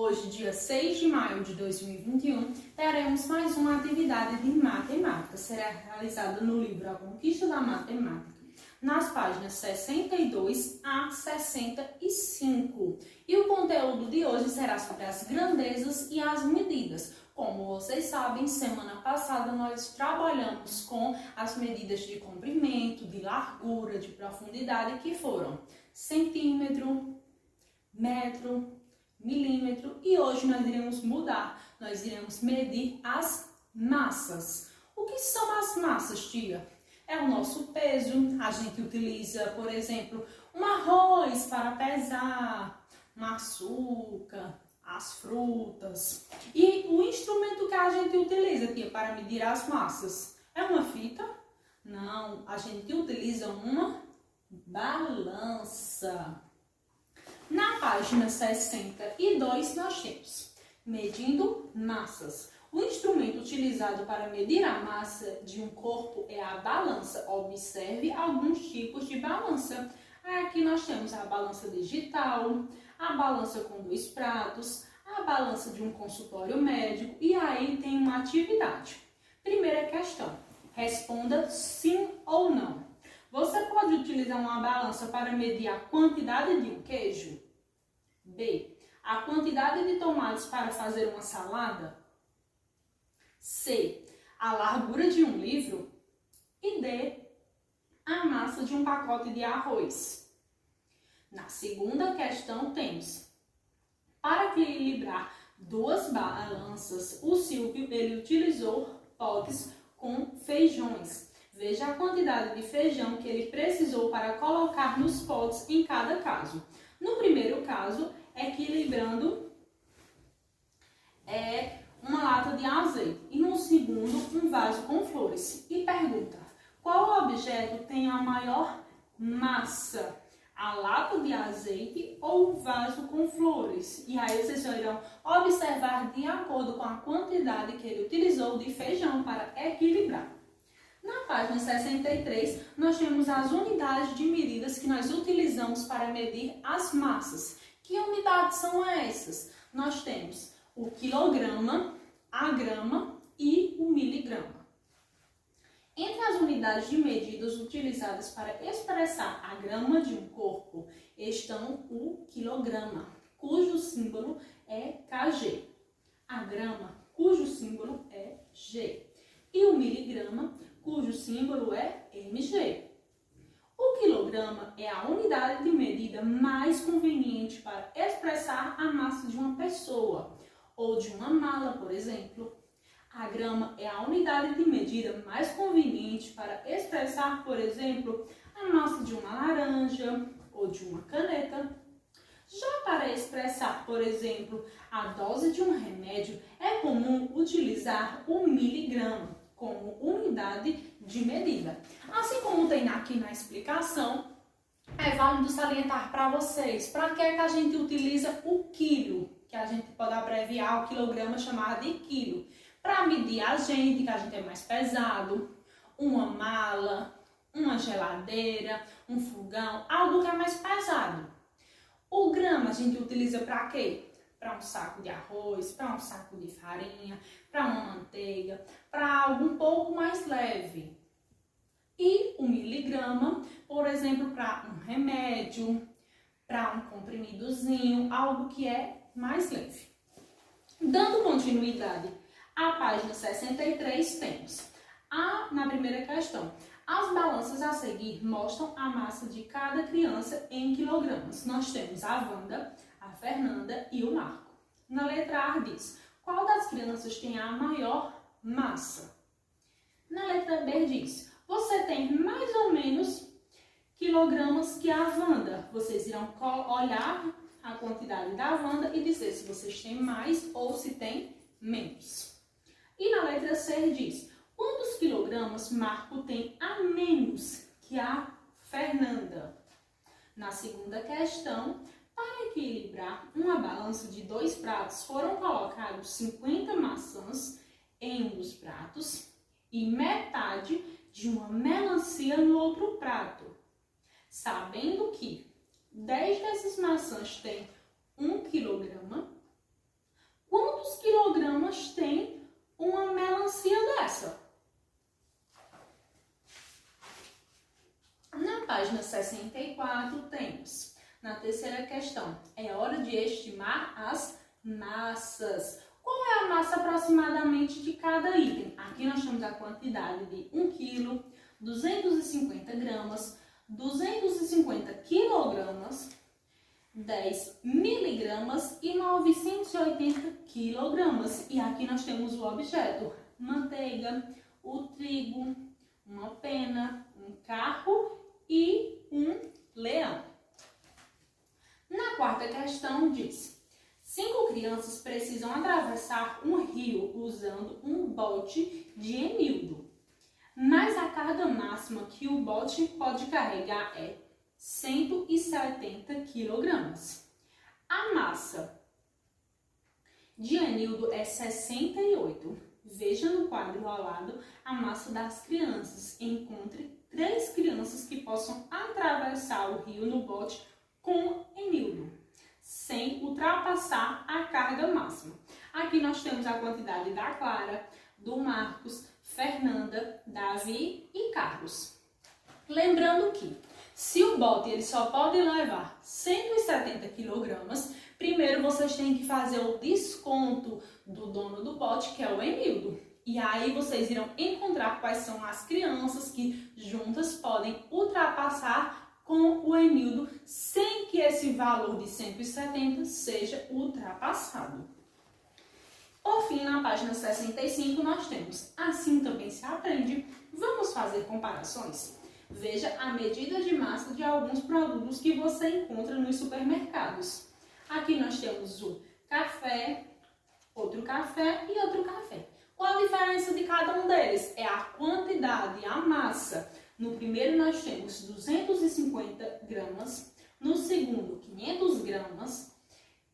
Hoje, dia 6 de maio de 2021, teremos mais uma atividade de matemática. Será realizada no livro A Conquista da Matemática, nas páginas 62 a 65. E o conteúdo de hoje será sobre as grandezas e as medidas. Como vocês sabem, semana passada nós trabalhamos com as medidas de comprimento, de largura, de profundidade, que foram centímetro, metro, milímetro, e hoje nós iremos mudar. Nós iremos medir as massas. O que são as massas, tia? É o nosso peso. A gente utiliza, por exemplo, um arroz para pesar, um açúcar, as frutas. E o instrumento que a gente utiliza, tia, para medir as massas é uma fita? Não, a gente utiliza uma balança. Na página 62 nós temos medindo massas. O instrumento utilizado para medir a massa de um corpo é a balança. Observe alguns tipos de balança. Aqui nós temos a balança digital, a balança com 2 pratos, a balança de um consultório médico, e aí tem uma atividade. Primeira questão, responda sim ou não. Você pode utilizar uma balança para medir a quantidade de um queijo? B. A quantidade de tomates para fazer uma salada? C. A largura de um livro? E D. A massa de um pacote de arroz. Na segunda questão temos: para equilibrar duas balanças, o Silvio ele utilizou potes com feijões. Veja a quantidade de feijão que ele precisou para colocar nos potes em cada caso. No primeiro caso, equilibrando uma lata de azeite. E no segundo, um vaso com flores. E pergunta: qual objeto tem a maior massa? A lata de azeite ou o vaso com flores? E aí vocês irão observar de acordo com a quantidade que ele utilizou de feijão para equilibrar. Na página 63, nós temos as unidades de medidas que nós utilizamos para medir as massas. Que unidades são essas? Nós temos o quilograma, a grama e o miligrama. Entre as unidades de medidas utilizadas para expressar a grama de um corpo estão o quilograma, cujo símbolo é kg, a grama, cujo símbolo é g, e o miligrama, cujo símbolo é mg. O quilograma é a unidade de medida mais conveniente para expressar a massa de uma pessoa ou de uma mala, por exemplo. A grama é a unidade de medida mais conveniente para expressar, por exemplo, a massa de uma laranja ou de uma caneta. Já para expressar, por exemplo, a dose de um remédio, é comum utilizar o miligrama como unidade de medida. Assim como tem aqui na explicação, é válido salientar para vocês para que é que a gente utiliza o quilo, que a gente pode abreviar o quilograma, chamar de quilo, para medir a gente, que a gente é mais pesado, uma mala, uma geladeira, um fogão, algo que é mais pesado. O grama a gente utiliza para quê? Para um saco de arroz, para um saco de farinha, para uma manteiga, para algo um pouco mais leve. E o miligrama, por exemplo, para um remédio, para um comprimidozinho, algo que é mais leve. Dando continuidade à página 63, temos na primeira questão: as balanças a seguir mostram a massa de cada criança em quilogramas. Nós temos a Wanda, a Fernanda e o Marco. Na letra A diz: qual das crianças tem a maior massa? Na letra B diz: você tem mais ou menos quilogramas que a Wanda. Vocês irão olhar a quantidade da Wanda e dizer se vocês têm mais ou se tem menos. E na letra C diz: quantos quilogramas Marco tem a menos que a Fernanda? Na segunda questão, para equilibrar uma balança de 2 pratos, foram colocados 50 maçãs em um dos pratos e metade de uma melancia no outro prato. Sabendo que 10 dessas maçãs têm 1 quilograma, gramas tem uma melancia dessa? Na página 64 temos, na terceira questão, é hora de estimar as massas. Qual é a massa aproximadamente de cada item? Aqui nós temos a quantidade de 1 kg, 250 gramas, 250 quilogramas, 10 miligramas e 980 quilogramas. E aqui nós temos o objeto: manteiga, o trigo, uma pena, um carro e um leão. Na quarta questão diz: 5 crianças precisam atravessar um rio usando um bote de Enildo, mas a carga máxima que o bote pode carregar é 170 quilogramas. A massa de Enildo é 68. Veja no quadro ao lado a massa das crianças. Encontre 3 crianças que possam atravessar o rio no bote com Enildo, sem ultrapassar a carga máxima. Aqui nós temos a quantidade da Clara, do Marcos, Fernanda, Davi e Carlos. Lembrando que, se o bote ele só pode levar 170 kg, primeiro vocês têm que fazer o desconto do dono do bote, que é o Enildo. E aí vocês irão encontrar quais são as crianças que juntas podem ultrapassar com o Enildo, sem que esse valor de 170 seja ultrapassado. Por fim, na página 65, nós temos assim também se aprende. Vamos fazer comparações? Veja a medida de massa de alguns produtos que você encontra nos supermercados. Aqui nós temos o café, outro café e outro café. Qual a diferença de cada um deles? É a quantidade, a massa. No primeiro nós temos 250 gramas, no segundo 500 gramas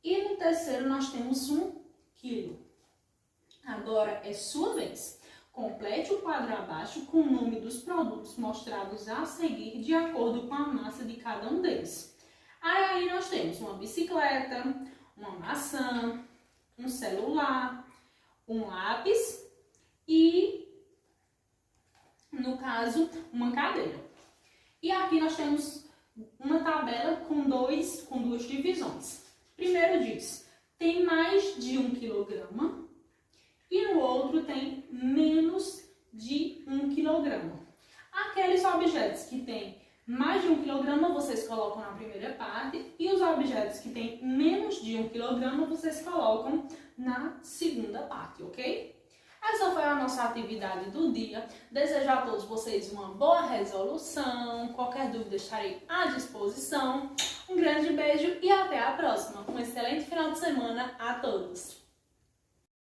e no terceiro nós temos 1 quilo. Agora é sua vez. Complete o quadro abaixo com o nome dos produtos mostrados a seguir de acordo com a massa de cada um deles. Aí nós temos uma bicicleta, uma maçã, um celular, um lápis e, no caso, uma cadeira. E aqui nós temos uma tabela com duas divisões. Primeiro diz, tem mais de 1 quilograma e no outro tem menos de 1 quilograma. Aqueles objetos que têm mais de 1 quilograma vocês colocam na primeira parte e os objetos que têm menos de 1 quilograma vocês colocam na segunda parte, ok? Essa foi a nossa atividade do dia. Desejo a todos vocês uma boa resolução. Qualquer dúvida estarei à disposição. Um grande beijo e até a próxima. Um excelente final de semana a todos!